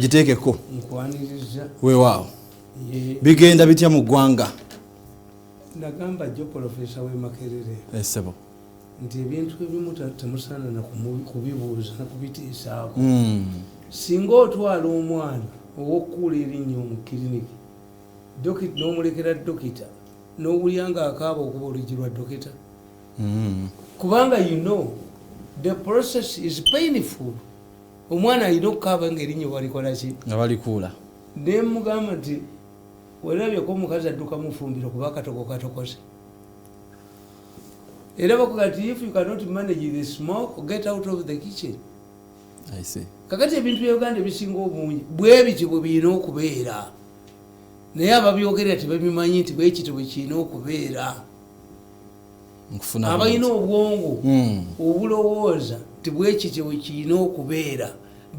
giteekeko nkwaniriza weewaawo bigenda bitya mu ggwanga nagamba jjo Profesa Makerere esebo nti ebintu ebimu temusaana na kubibuuza na kubitiisaako singa otwala omwana ow'okkuula erinnya mu kiriniki n'omulekera dokita n'owulya nga akaaba okuba oluggi lwa dokita kubanga the process is painful. Omwana alina okukaaba ng'erinnya walikolaki nga balikuula ne mugamba nti walabyeko omukazi adduka mufumbiro kuba akatoko katokose era bakuga nti if you cannot manage the smoke get out of the kitchen. I see. Kakati ebintu bya Uganda ebisinga obungi bwe biti bwe birina okubeera naye ababyogerera tebabimanyi nti bwe kiti bwe kirina okubeera abalina obwongo obulowooza nti bwe kiti bwe kirina okubeera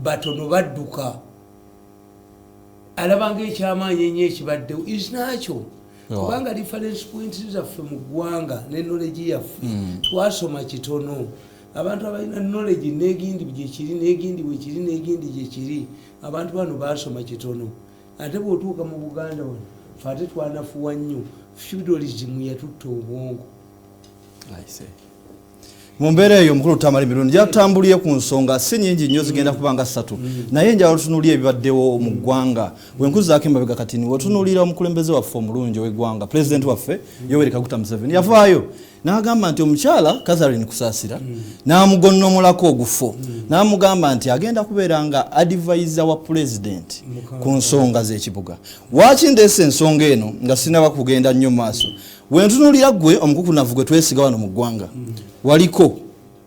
batono badduka alaba ng'ekyamaanyi ennyo ekibaddewo is nakyo kubanga reference points zaffe mu ggwanga ne knowledge yaffe twasoma kitono. Abantu abalina knowledge n'egindi gyekiri n'egindi bwekiri n'egindi gyekiri abantu bano basoma kitono ate bw'otuuka mu Buganda wano fe ate twanafuwa nnyo feudalism yatutta obwongo. Mu mbeera eyo omukulu Tamale Mirundi yatambuliye ku nsonga si nnyingi nnyo zigenda kubanga 3 naye njala tunuulira ebibaddewo mu ggwanga bwenkuzaako emabega kati niwe tunuulira omukulembeze waffe omulungi ow'eggwanga pulezidenti waffe Yoweri Kaguta Museveni yavaayo n'agamba nti omukyala Catherine Kusaasira n'amugonnomolako ogufo n'amugamba nti agenda kubeera nga advisor wa pulezidenti ku nsonga z'ekibuga. Waaki ndeese ensonga eno nga sinaba kugenda nnyo maaso wentunuulira gwe omukukunavu gwe twesiga wano mu ggwanga waliko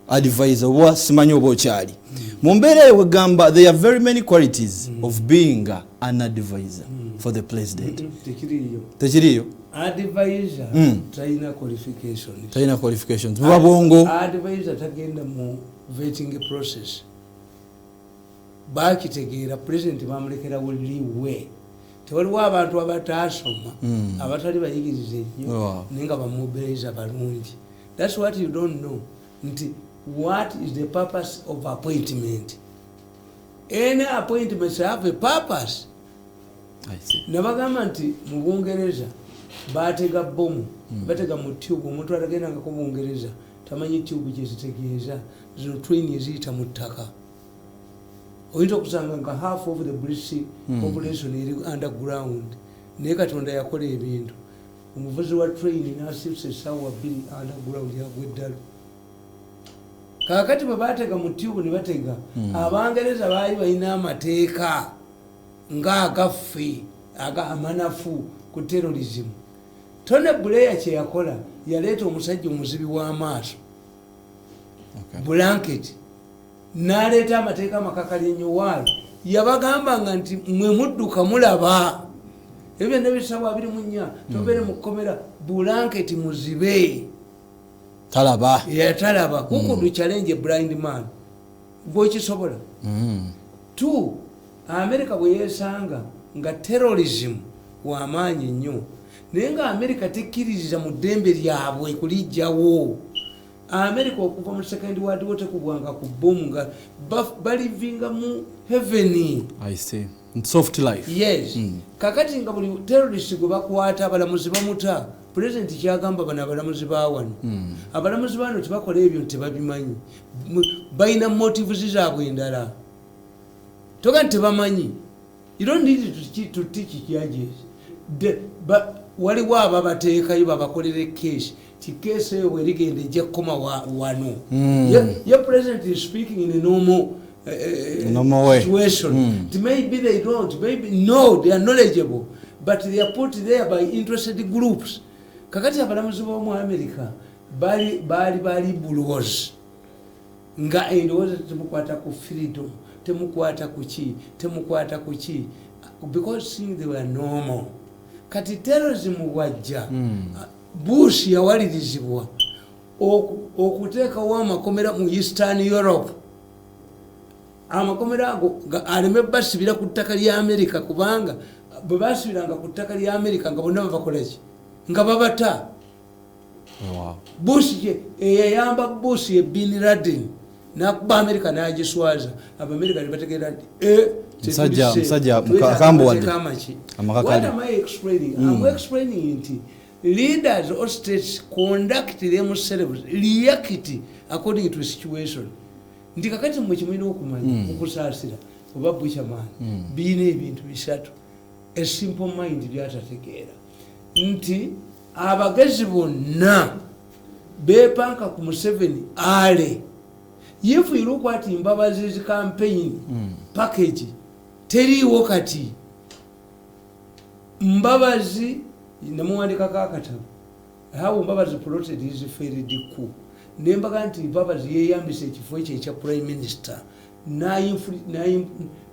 advisor oba simanyi oba okyali mu mbeera eyo wegamba there are very many qualities of being an advisor for the president. Tekiriyo advisor talina qualifications buba bwongo. Advisor tagenda mu vetting process bakitegeera president bamulekerawo liwe tewaliwo abantu abataasoma abatali bayigiriza ennyo naye nga bamobiliza balungi. That's what you don't know nti what is the purpose of appointment. Any appointments have a purpose. Nabagamba nti mu Bungereza batega bomu batega mu tube omuntu atagenda nga ku Bungereza tamanyi tube kyezitegeeza zino train eziyita mu ttaka oyinza okusanga nga half of the British population eri underground naye Katonda yakola ebintu omuvuzi wa train n'asibisa essaawa 2 underground yagwa eddalo. Kakati bwe batega mu tube ne batega Abangereza baali balina amateeka ng'agaffe amanafu ku terrorism. Tony Blair kye yakola yaleeta omusajja omuzibi w'amaaso blanket n'aleeta amateeka amakakali ennyo waayo yabagambanga nti mwe mudduka mulaba ebyo byonna bisabwa 24 tobeere mu kkomera blanket muzibe talaba talaba kukudu challenge blind man gwokisobola. 2 America bwe yeesanga nga terrorism w'amaanyi nnyo naye nga America tekkiririza mu ddembe lyabwe kulijjawo. America okuva mu second world war tekugwanga ku bomu nga balivinga mu heaven. I see. Soft life. Yes. Kakati nga buli terrorist gwe bakwata abalamuzi bamuta president kyagamba bano abalamuzi bawano abalamuzi bano tebakola ebyo tebabimanyi balina motives zaabwe endala toga tebamanyi. You don't need to teach judges. Waliwo ababateekayo babakolere case ti case eyo bwerigenda ejja kukoma wano. Your president is speaking in a normal way. Situation. Maybe they don't, maybe no, they are knowledgeable, but they are put there by interested groups. Kakati abalamuzi b'omu America bali bulldoze nga endowooza temukwata ku freedom temukwata ku ki because seeing they were normal. Kati terrorism wajja Bush yawalirizibwa okuteekawo amakomera mu Eastern Europe. Amakomera ago aleme basibira ku ttaka lya America kubanga bwe basibiranga ku ttaka lya America nga bonna bakolaki nga babata. Bush yayamba Bush ye Bin Laden nakuba America nagiswaza Abamerika ne bategeera nti musajja akambo wadde what am I explaining? I'm explaining nti leaders or states conduct themselves react according to situation. Ndi kakati mwe kimwina okumanya okusaasira oba Buchaman biina ebintu bisatu a simple mind byatategeera nti abagezi bonna bepanka ku Museveni ale if you look at Mbabazi's campaign package teriiwo kati Mbabazi namuwandika kakatabu how Mbabazi plotted his failed coup nembaga nti Mbabazi yeyambisa ekifo ekyo ekya prime minister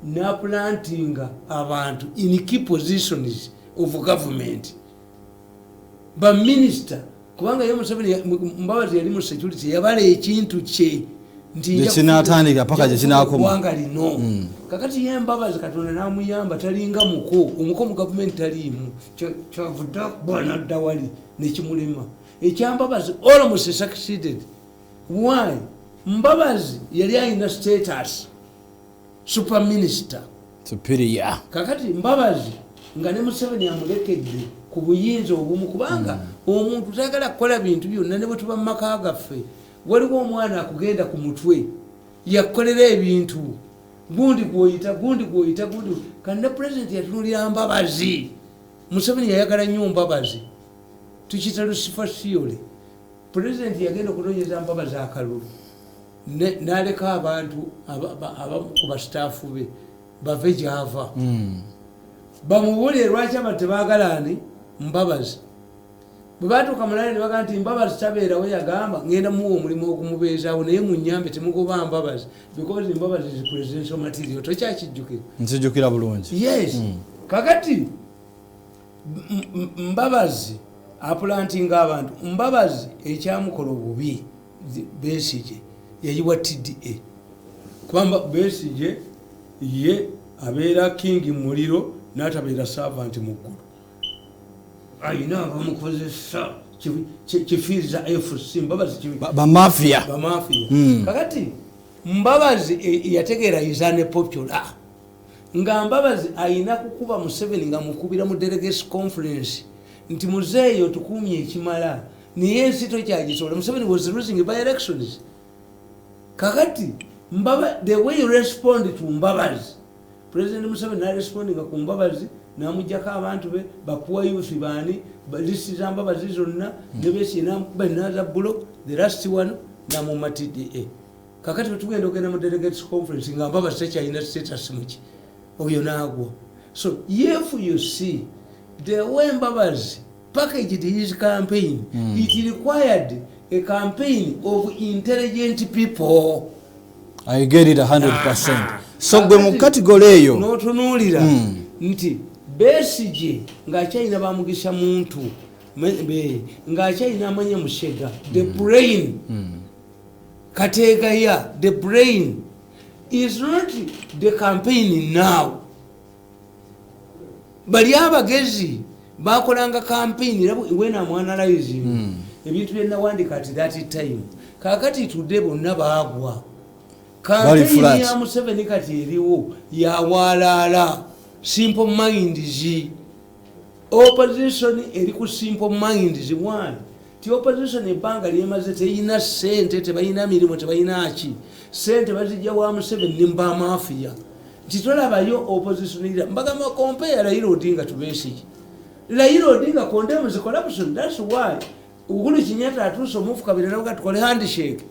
na planting abantu in key positions of government ba minister kubanga ye Museveni Mbabazi yali mu security yabala ekintu kye nti kinatandika paka je kinakoma wanga lino kakati ye Mbabazi Katonda namuyamba talinga umuko mu government talimu kyavuda bwana dawali nekimulema ekyambabazi almost succeeded. Why? Mbabazi yali alina status super minister superior kakati Mbabazi nga ne Museveni amulekedde ku buyinza obumu kubanga omuntu tagala kukola bintu byonna ne bwe tuba mu maka gaffe waliwo omwana akugenda ku mutwe yakolera ebintu gundi gwoyita kandi president yatunulira Mbabazi Museveni yayagala nnyo Mbabazi tukita Lucifer Siole president yagenda okunonyeza Mbabazi akalulu naleka abantu abamu ku bastaafu be bave gyava bamubuulire lwaki abantu tebaagala ani Mbabazi bwe baatuuka munane ne bagaa nti Mbabazi tabeerawo yagamba ngenda muwa omulimu okumubeezaawo naye munyambe temugoba Mbabazi because Mbabazi is presidential material tokyakijjukira nzijjukira bulungi yes kakati Mbabazi aplantinga abantu Mbabazi ekyamukola obubi Besigye yayiwa TDA kubanga Besigye ye abeera king muliro n'atabeera servant muggulu ayina abamukozesa kifiiriza FC Mbabazi bamafia kakati Mbabazi yategeera izane popular nga Mbabazi ayina kukuba Museveni nga mukubira mu delegates conference nti muzeeyo tukumye ekimala niye ensito kyagisobola Museveni was losing by elections kakati the way you respond to Mbabazi President Museveni na responding ku Mbabazi namujjako abantu be bapuwa youth baani listi za Mbabazi zonna ne Besigye namukuba naza block the last one namuma TDA kakati tugenda okugenda mu delegates conference nga Mbabazi tekyalina status muki oyo naagwa. So if you see the way Mbabazi packaged his campaign it required a campaign of intelligent people. I get it 100%. So gwe mu category eyo notunuulira nti Besigye ng'akyalina bamugisa muntu ng'akyalina amanya Mushega the brain Kategaya the brain is not the campaign now. Bali abagezi bakolanga campaign when I'm analyzing ebintu byonna wandika at that time kakati today bonna baagwa campaign ya Museveni kati eriwo ya walala simple minds opposition eri ku simple minds one ti opposition ebanga lyemaze teyina sente tebayina mirimu tebayina aki sente bazijja wa Museveni nimba mafia titolabayo opposition ira mbagamba compare Raila Odinga to Besigye. Raila Odinga condemns corruption. That's why Uhuru Kenyatta atuso mufu kabira naga tukole handshake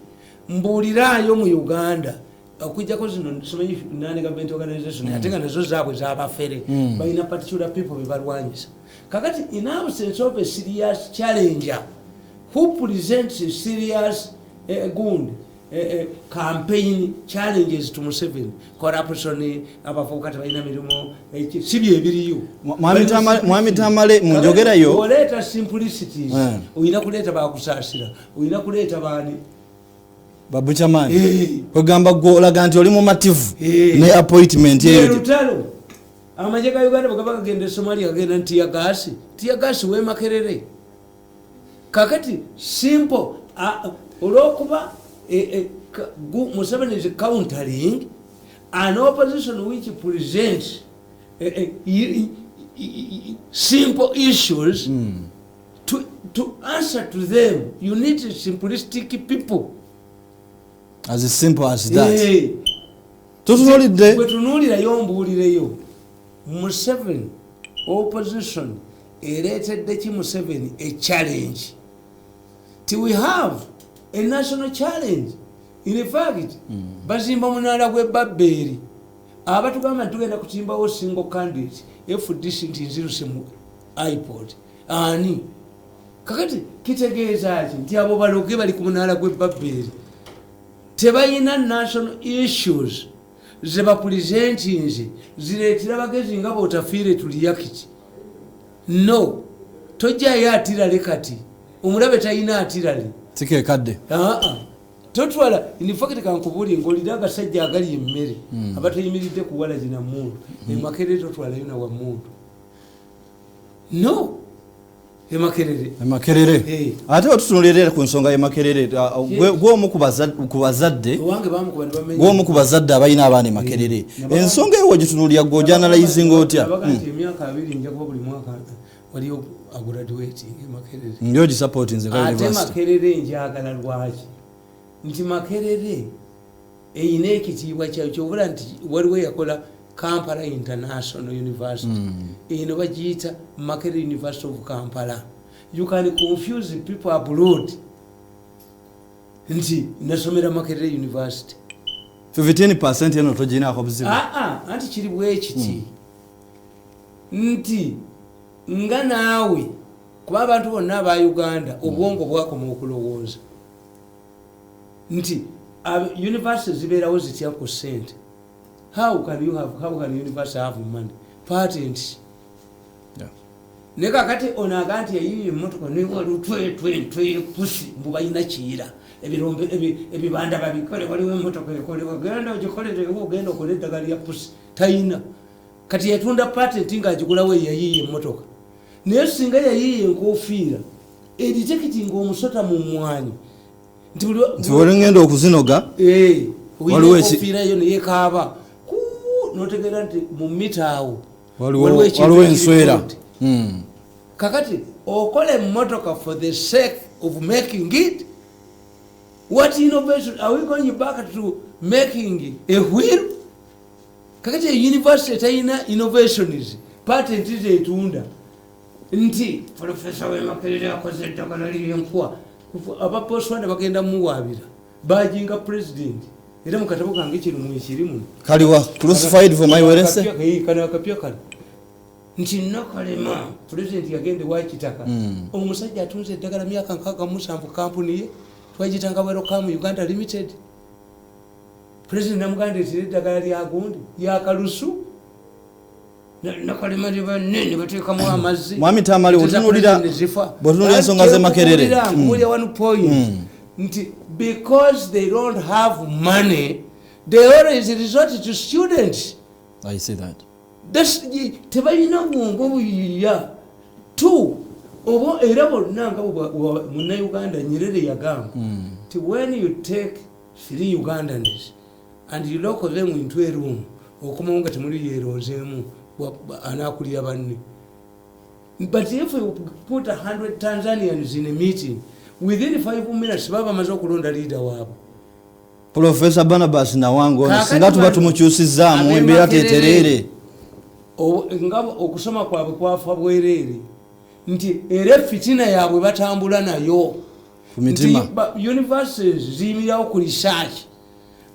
mbulirayo mu Uganda okujjako zino somanyi nane government organization atenga nazo zaabwe z'abafere balina particular people bebalwanyisa kakati in absence of a serious challenger who presents a serious campaign challenges to Museveni corruption abavuka tabalina mirimo sibye ebiriyo mwami tamale munjogerayo oleta simplicities oyina kuleta bakusasira oyina kuleta bani Babuchaman kugamba golaga nti oli mu mativu ne appointment yeyo lutalo amaje ga Uganda bagaba gende Somalia agenda ntiya gasi we makerere kakati simple olokuba Museveni is countering an opposition which presents simple issues. To answer to them, you need simplistic people. As simple as that. Bwetunuulirayo mbuulireyo Museveni opposition ereetedde ki Museveni a challenge. We have a national challenge. In fact, bazimba munaala gwe Babbeeri abatugamba tugenda kutimbawo single candidate FDC nti nziruse mu iPod ani kakati kitegeeza ki nti abo baloge bali ku munaala gwe Babbeeri tebalina national issues ze bapresentinze zireetera bagezi nga bootafiire tuliyakiti. No, tojjayo atirale kati omulabe talina atirale tikekadde totwala. In fact kankubuli ngolira agasajja agali emmere abatayimiridde kuwala zina muntu Makerere totwalayo na wa muntu. No, Makerere ate otutunulira ku nsonga Makerere gwomu ku bazadde abalina abaana Makerere ensonga eyo gitunulira gwojanalizing otya? Emyaka 2 njakuba buli mwaka waliyo agraduating Makerere njo gisupporting nze ate Makerere njagala lwaki nti Makerere eyina ekitiibwa kyayo kyobula nti waliwo yakola Kampala International University. Eno bagiyita Makerere University of Kampala. You can confuse people abroad. Nti nasomera Makerere University. 15% eno toginaako buzibu. Anti kiri bwekiti. Nti nga naawe kuba abantu bonna aba Uganda obwongo bwakoma okulowooza. Nti university zibeerawo zitya ku ssente. How can university have money? Patents. Yeah. Neka kati onaganti yayiye emotoka niwo lutwe pusi mbubayina kiira ebirombe ebibanda babikole waliwo emotoka ekole bagenda ogikolere ogenda okole eddagala ya pusi tayina kati yatunda patent nga agikulawo yayiye emotoka naye singa yayiye enkofiira eritekiti ng'omusota mu mwanyi nti buli ngenda okuzinoga waliwo enkofiira yo neyekaaba notegera nti mu mita awo waliwo enswera. Kakati okola emotoka for the sake of making it. What innovation are we going back to making a wheel? Kakati a university taina innovations patent etunda nti Professor Makerere akoze eddagala ly'enkwa abaposwanda bagenda muwaabira bajinga president era mukatabo kange kino mwekirimu kaliwa crucified for my werese kana akapya kale nti nakalema president yagende wakitaka omusajja atunze eddagala myaka 67 kampuni ye twagitanga Welcome Uganda Limited. President namuganda etire eddagala lyagundi yakalusu nakalema libanene bateekamu amazzi mwami Tamale otunulira ensonga ze Makerere ngulya one point nti because they don't have money they always resort to students. I see that. Tebalina bwongo buyiya tu obo era bonna nga munna Uganda Nyerere yagamba nti when you take 3 Ugandans and you lock them into a room okoma nga temuli yeronzeemu anakulira banne. But if you put 100 Tanzanians in a meeting within 5 minutes baba maze okulonda leader waabo. Professor Barnabas Nawango singa tuba tumukyusizaamu embeera teterere ngabo okusoma kwabwe kwafa bwerere nti era fitina yaabwe batambula nayo ku mitima. Universities ziyimirawo ku research.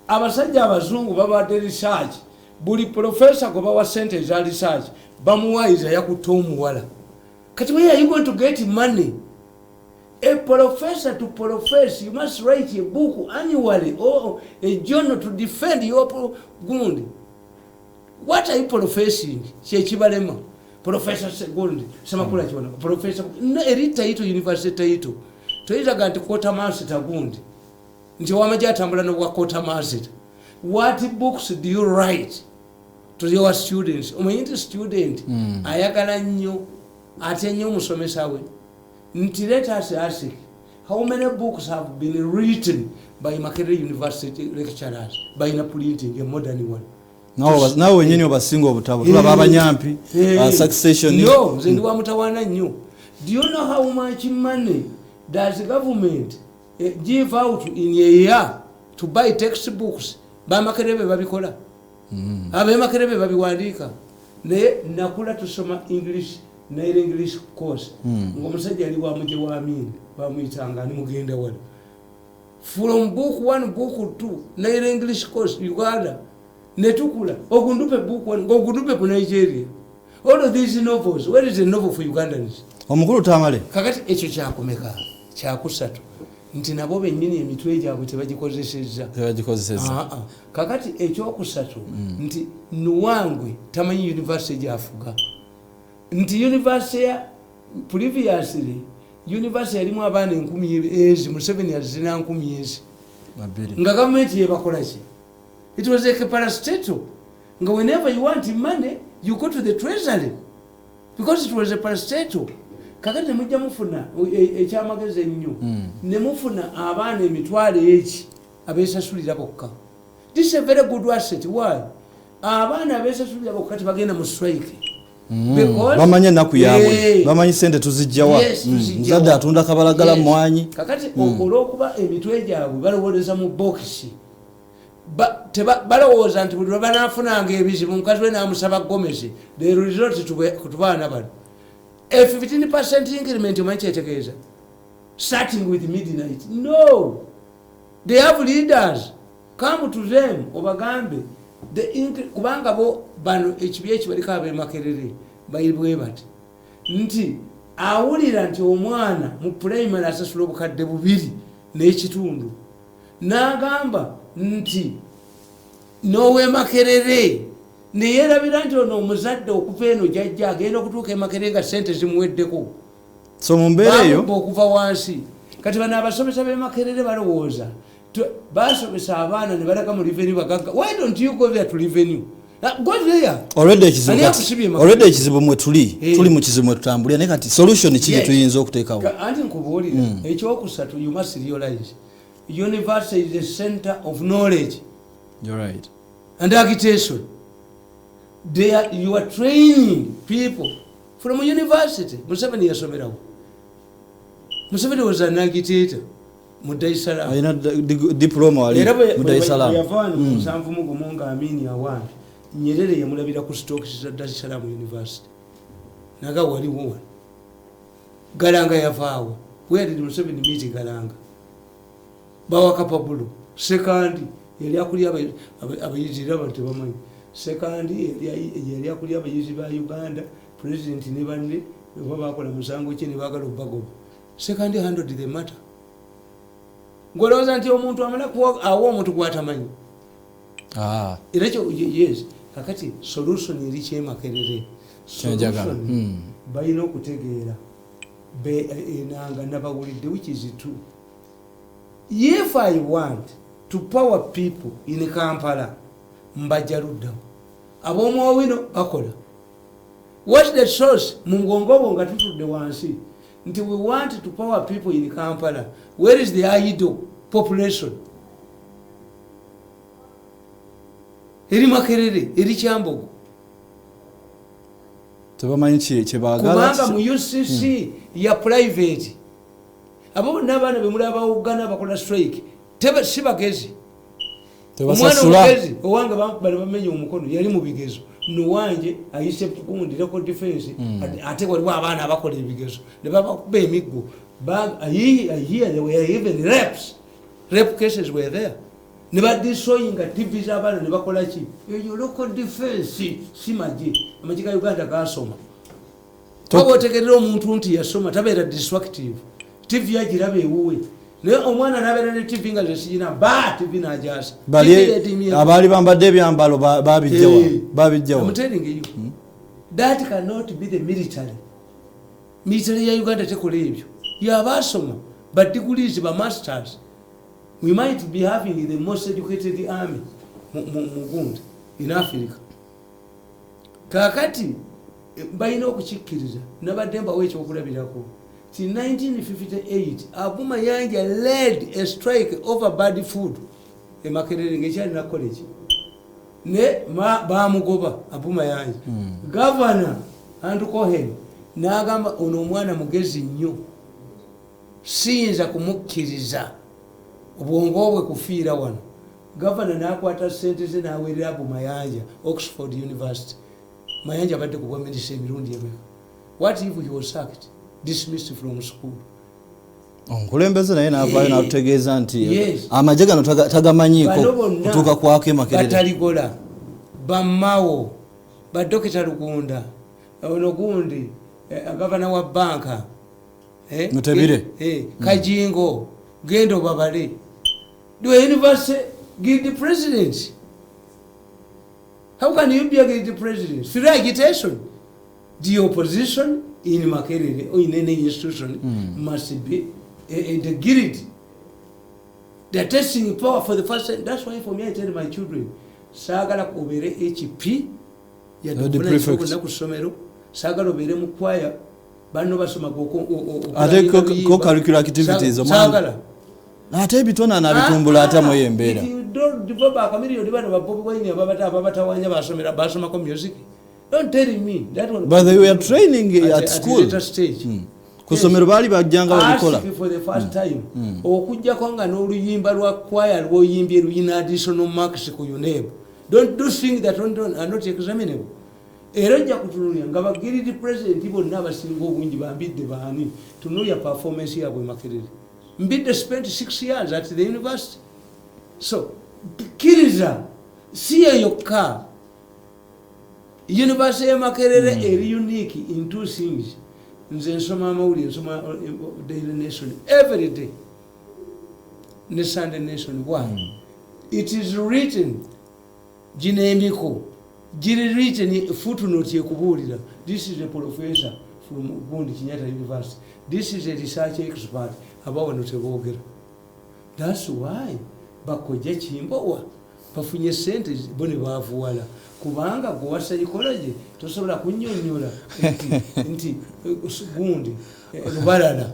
Abasajja abazungu babadde research buli professor gwe bawa sente za research bamuwayiza yakutta omuwala. Kati where are you going to get money? A professor to profess, you must write a book annually or a journal to defend your Gundi. What are you professing? Chechibalema. Professor Gundi. Samakula chona. Professor. No, erita ito university ito. Toiza ganti quartermaster Gundi. Nti wamaja tambula no wa quartermaster. What books do you write to your students? Omayinti student. Ayagala nnyo. Ate nnyo musomesa we. Let us ask, how many books have been written by Makerere University lecturers by printing a modern one. Nawe wenyini obasinga obutabo tulaba abanyampi succession no nze ndi wa mutawana nnyo. Do you know how much money does the government give out in a year to buy textbooks? Ba Makerere babikola. Abe Makerere babiwandiika. Naye nakula tusoma English na English course. Ng'omusajja ali wa muje wa Amini bamuyitanga ni mugenda wala. From book 1 book 2 na English course Uganda netukula ogundupe book 1 ogundupe ku Nigeria. All of these novels, where is the novel for Ugandans? Omukulu Tamale kakati ekyo kyakomeka kyakusatu nti nabo bennyini emitwe gyabwe tebagikozesezza. Kakati ekyokusatu nti Nuwangwe tamanyi university gyafuga nti university ya previously university yalimu abaana 10,000 Museveni yazina 10,000 nga gavumenti yebakola ki? It was like a parastatal nga whenever you want money you go to the treasury because it was a parastatal. Kakati nemujja mufuna ekyamagezi ennyo nemufuna abaana emitwalo eki abeesasulira bokka. This is a very good asset. Why? Abaana abeesasulira bokka kati bagenda mu strike bamanye ennaku yaabwe bamanyi sente tuzijjawa muzadde atunda kabalagala mwanyi. Kakati olw'okuba emitwe gyabwe balowoleza mu bokisi balowooza nti buli lwebanaafunanga ebizibu mukazi we n'amusaba gomesi the result ku baana bano a 15% increment omanyi kyetegeeza starting with midnight. No, they have leaders. Come to them obagambe kubanga bo bano ekibi ekibaliko abe Makerere bayibwe bati nti awulira nti omwana mu primary asasula obukadde 2 n'ekitundu n'agamba nti nowe Makerere neyerabira nti ono omuzadde okuva eno jajja agenda okutuuka Makerere nga sente zimuweddeko. So mu mbeera eyo okuva wansi kati bano abasomesa be Makerere balowooza basomesa abaana ne balaga mu revenue bagagga. Why don't you go there to revenue? Go there. Already ekizibu mwe tuli mu kizibu mwe tutambulira naye kati solution kiki tuyinza okuteekawo? Anti nkubuulira ekyokusatu you must realize university is the center of knowledge. You're right. And agitation. You are training people from university. Museveni yasomerawo. Museveni was an agitator. Mudaisala. Ayina diploma wali Mudaisala. Yavana musanvu mugomonga Amini awana. Nyerere yamulabira ku stocks za Dar es Salaam University. Naga wali wo. Galanga yavaawo. Where did Museveni meet Galanga? Bawa kapabulu. Second yali akulya abayizira abantu bamanyi. Second yali akulya abayizi ba Uganda. President ne banne baba bakola musango ki ne bagala obago. Second handled the matter. Ngoloza nti omuntu amala kuwa awo omuntu gwatamanyi. Irecho yes. Kakati solution eri kye Makerere. Solution bayina okutegeera enanga nabawulidde which is true. If I want to power people in Kampala mbajja luddawo ab'omwowino bakola. What's the source? Mungongobo nga tutudde wansi nti we want to power people in Kampala. Where is the idle population? Eri Makerere, eri Kyambogo. Tebamanyi kye baagala. Kubanga mu UCC ya private. Abo n'abaana be mulaba Uganda bakola strike. Si bagezi. Tebasasula. Owanga bali bamenye omukono yali mu bigezo. Nuwanje ayise kundi record defense ate waliwo abaana abakola ebigezo. Ne babakuba emiggo. I hear there were even rape cases were there. Ne badishoyinga TV z'abaana ne bakola ki? Eyo local defense si maji. Amaji ga Uganda gasoma. Tobo otegerera omuntu nti yasoma tabeera destructive. TV yagirabe ewuwe. Naye omwana n'abeera ne TV nga zesiyina TV n'ajasa. Abaali bambadde ebyambalo babijjawa. I'm telling you. That cannot be the military. Military ya Uganda tekola ebyo. Yabasoma but degrees ba masters. We might be having the most educated army mugunda in Africa. Kakati bayina okukikkiriza nabadde mbawo ekyokulabirako till 1958 Abu Mayanja led a strike over bad food e Makerere ngekyali na college ne bamugoba Abu Mayanja governor Andrew Cohen n'agamba ono omwana mugezi nnyo siyinza kumukkiriza obwongo bwe kufiira wano. Governor n'akwata ssente ze n'aweerera Abu Mayanja Oxford University. Mayanja abadde ku bwaminisita emirundi emeka. What if he was sacked, dismissed from school? Omukulembeze naye n'avaayo n'atutegeeza nti amagye gano tagamanyiiko kutuuka kwako Makerere. Bataligola bammawo badokita Lugunda ono gundi gavana wa banka Mutebire Kajingo gendo babale. Do a university give the president? How can you be against the president? Through agitation. The opposition in Makerere or in any institution must be the grid. They are testing power for the first time. That's why for me I tell my children, sagala obere HP ya dokuna kusomero, sagala obere mukwaya bano basoma ate ko curricular activities sagala ate bitona na bitumbula ata moyembera. If you don't develop a community bano babobi wine ababatawanya basoma ko music. Don't tell me that one. But they were training at school. At stage. Kusomero bali bajjanga babikola. For the first time. Okujja kwanga n'oluyimba lwa choir lwoyimbye luyina additional marks ku UNEB. Don't do things that are not examinable. Era jja kutunulya nga bagiridi president bonna abasinga obungi bambidde baani tunuya performance yabwe Makerere. Mbidde spent 6 years at the university. So kkiriza si yokka University of Makerere is unique in two things. Nze nsoma amawulire, nsoma Daily Nation every day. Ne Sunday Nation. Why? It is written, Jinemiko, Jiri written footnote yekubulira. This is a professor from Bundi Kenyatta University. This is a research expert about Notebogera. That's why bakoja chimbowa bafunye sente bone bavuwala. Kubanga gwa psychology tosobola kunnyonnyola nti gundi lubalala.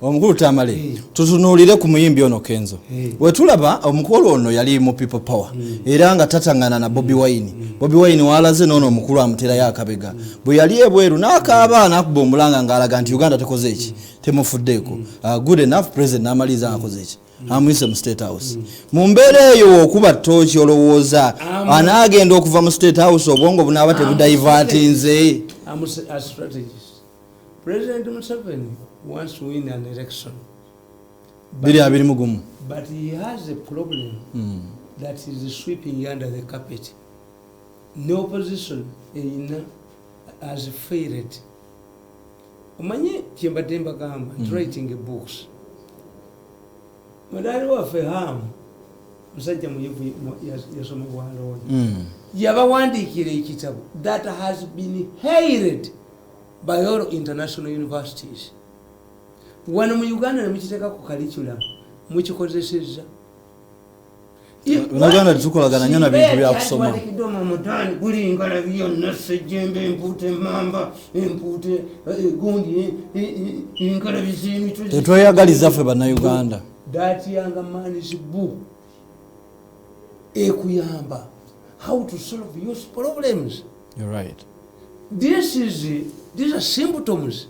Omukulu Tamale tutunuulire ku muyimbi ono Kenzo. Wetulaba omukulu ono yali mu People Power era nga tatangana na Bobi Wine. Bobi Wine walaze nono omukulu amutera yakabega. Bwe yali ebweru n'akaaba n'akuba omulanga ng'alaga nti Uganda tekoze eki temufuddeeko. Good enough president n'amaliza akoze eki. Amwise mu State House. Mu mbeera eyo okuba tochi olowooza anaagenda okuva mu State House obwongo bunaaba tebudaivatinze. I'm a strategist. President Museveni wants to win an election. But he has a problem that is sweeping under the carpet. No opposition has failed. Omanye Chimbademba Gamba writing a books. Madari waffe hamu musajja muyivu yasoma bwaloonya yabawandiikira ekitabo that has been hailed by all international universities. Wano mu Uganda nemukiteeka ku curriculum mukikozesezza. Uganda tukolagana nnyo na bintu bya kusoma. Mutani guli ngalabi yonna sejjembe empute mamba empute gundi ngalabi z'emitwe. Tetweyagaliza ffe bannayuganda. That young man is book. Ekuyamba. How to solve your problems. You're right. These are symptoms.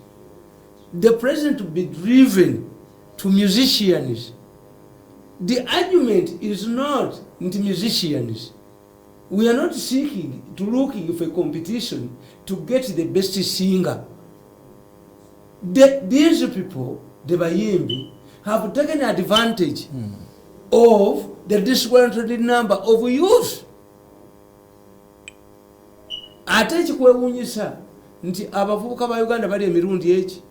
The president to be driven to musicians. The argument is not into musicians. We are not looking for competition to get the best singer. These people, the Bayimbi, have taken advantage of the disgruntled number of youth. Ate kikwewuunyisa nti abavubuka ba Uganda bali emirundi eki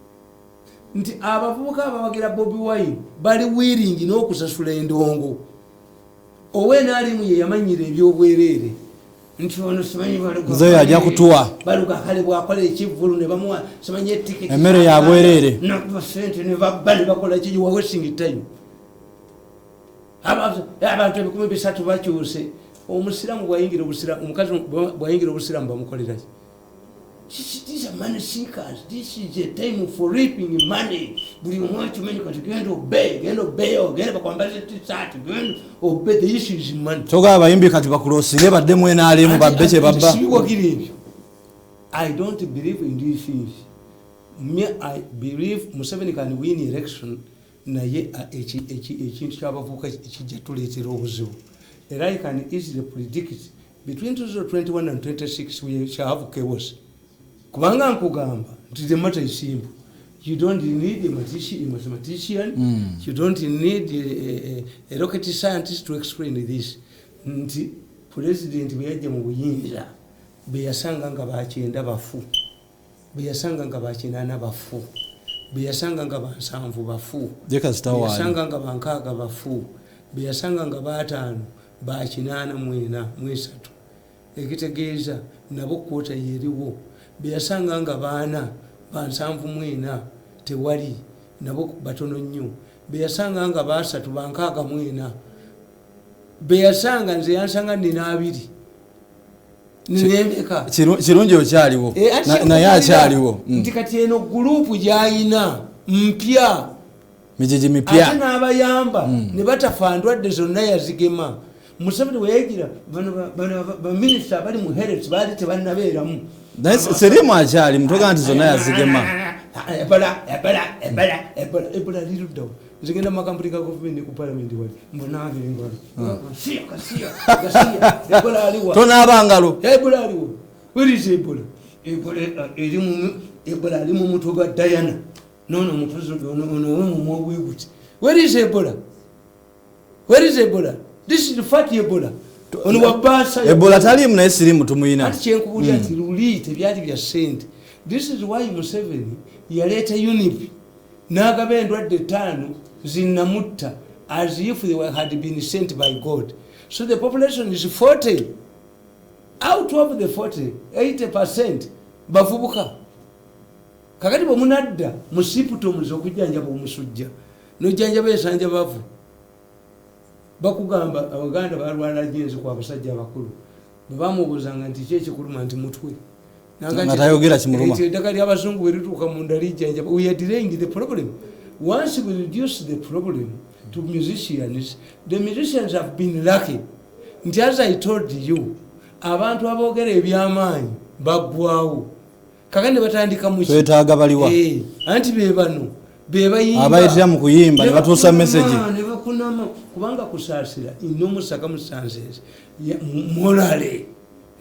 nti abavubuka abawagira Bobi Wine bali willing n'okusasula endongo. Owena alimu ye yamanyira ebyobwereere nti ono simanyi nze ajja kutuwa baluka kale bwakola ekivvulu ne bamuwa simanyi etiketi emmere ya bwereere nakuba sente ne babba ne bakola kiki wa wasting time. Abantu 300 bakyuse. Omusiramu bwayingira obusiramu omukazi bwayingira obusiramu bamukolera ki? these are money seekers. This is a time for reaping money. Buli mwacho menye kati gendo obey, genda bakwambaza t-shirt, gendo obey. The issue is money. Toga abayimbi kati bakulosire badde mwena alimu babbeche baba. I don't believe in these things. Me, I believe Museveni can win election naye ekintu kyabavuka ekijja tuleetera obuzibu. And I can easily predict between 2021 and 2026 we shall have chaos. Kubanga nkugamba nti the matter is simple. You don't need a mathematician. You don't need a rocket scientist to explain this. Nti president beyajja mu buyinza beyasanga nga bakyenda bafu, beyasanga nga bakyenda bafu, beyasanga nga bansanvu bafu, beyasanga nga bankaaga bafu, beyasanga nga bataano bakinaana mwena mwesatu, ekitegeeza nabo kwota yeriwo, beyasanga nga baana bansanvu mwena tewali nabo batono nnyo, beyasanga nga basatu bankaaga mwena, beyasanga nze yansanga nina abiri nimeka kirungi okyaliwo naye akyaliwo nti kati eno gurupu gyayina mpya mijiji mipya ate n'abayamba ne batafa ndwadde zonna yazigema. Museveni weyagira baminisita bali mu health baali tebannabeeramu serimu akyali mutoga nti zonna yazigema ebola liruddawo nzigenda mu makampuni ga gavumenti ku palamenti wali mbonaave engalo ebola aliwa tonaaba ngalo ebola aliwa werize ebola ali mu mutwe gwa Diana nono mutuzo ono obweguti werize ebola this is the fact ebola ono wabasa ebola talimu naye sirimu tumuyina ati kyenkubulya nti luli tebyali bya sente. This is why Museveni yaleeta UNIP n'agaba endwadde 5 zinnamutta as if they had been sent by God. So the population is 40. Out of the 40, 80% bavubuka. Kakati bwe munadda mu symptoms okujjanjaba omusujja n'ojjanjaba ensanja bavu bakugamba Abaganda balwala jenzi kwa abasajja abakulu bwe bamubuuzanga nti ki ekikuluma nti mutwe natayogera kimuluma eddagala ly'abazungu bwe lituuka munda lijjanjaba. We are delaying the problem. Once we reduce the problem to musicians, the musicians have been lucky nti as I told you abantu aboogera ebyamaanyi baggwawo kakandi batandika mu twetaaga baliwa anti be bano be bayimba abayitira mu kuyimba ne batuusa message ne bakunama kubanga kusaasira inomu circumstances morale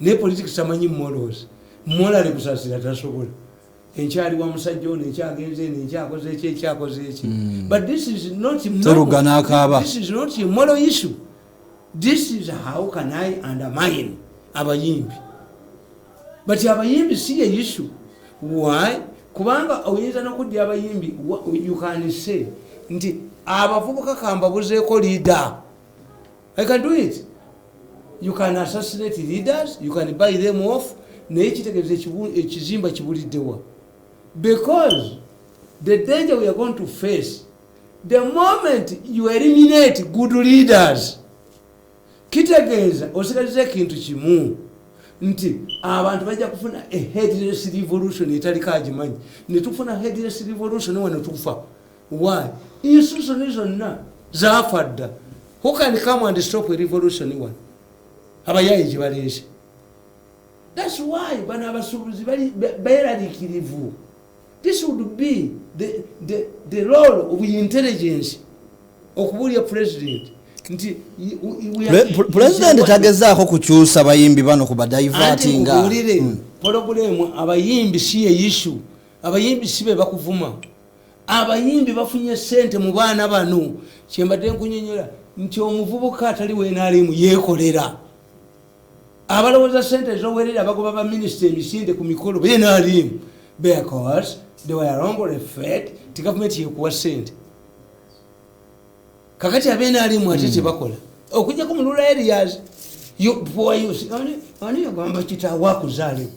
ne politics amanyi morals morale kusaasira tasobola enkyali wa musajja ono ekyagenze nekyakoze ekyakoze eki but this is not a moral issue. This is how can I undermine abayimbi, but abayimbi si a issue. Why? Kubanga oyinza n'okudya abayimbi you can say nti abavubuka kambabuzeeko leader. I can do it. You can assassinate leaders, you can buy them off. Naye kitegeeza ekizimba kibuliddewa because the danger we are going to face the moment you eliminate good leaders, kitegeeza osigaliza ekintu kimu nti abantu bajja kufuna a headless revolution etaliko agimanyi. Ne tufuna headless revolution wano tufa. Why? Institutions zonna zaafa dda. Who can come and stop a revolution one? Abayayi gye baleese. That's why bano abasuubuzi beeraliikirivu. This would be the role of intelligence okubulya president nti president tagezaako kukyusa bayimbi bano kubadaivatinga problemu. Abayimbi si ye issue. Abayimbi si be bakuvuma. Abayimbi bafunye sente mu baana bano. Kyembadde nkunyonyola nti omuvubuka atali wenaalimu yeekolera. Abalowooza sente ezowerera bagoba ba minisita emisinde ku mikolo benaalimu because they were wrongly fed ti gavumenti yekuwa sente. Kakati abenaalimu ate tebakola okujjako mu rural areas ani yagamba kitaawe akuzaale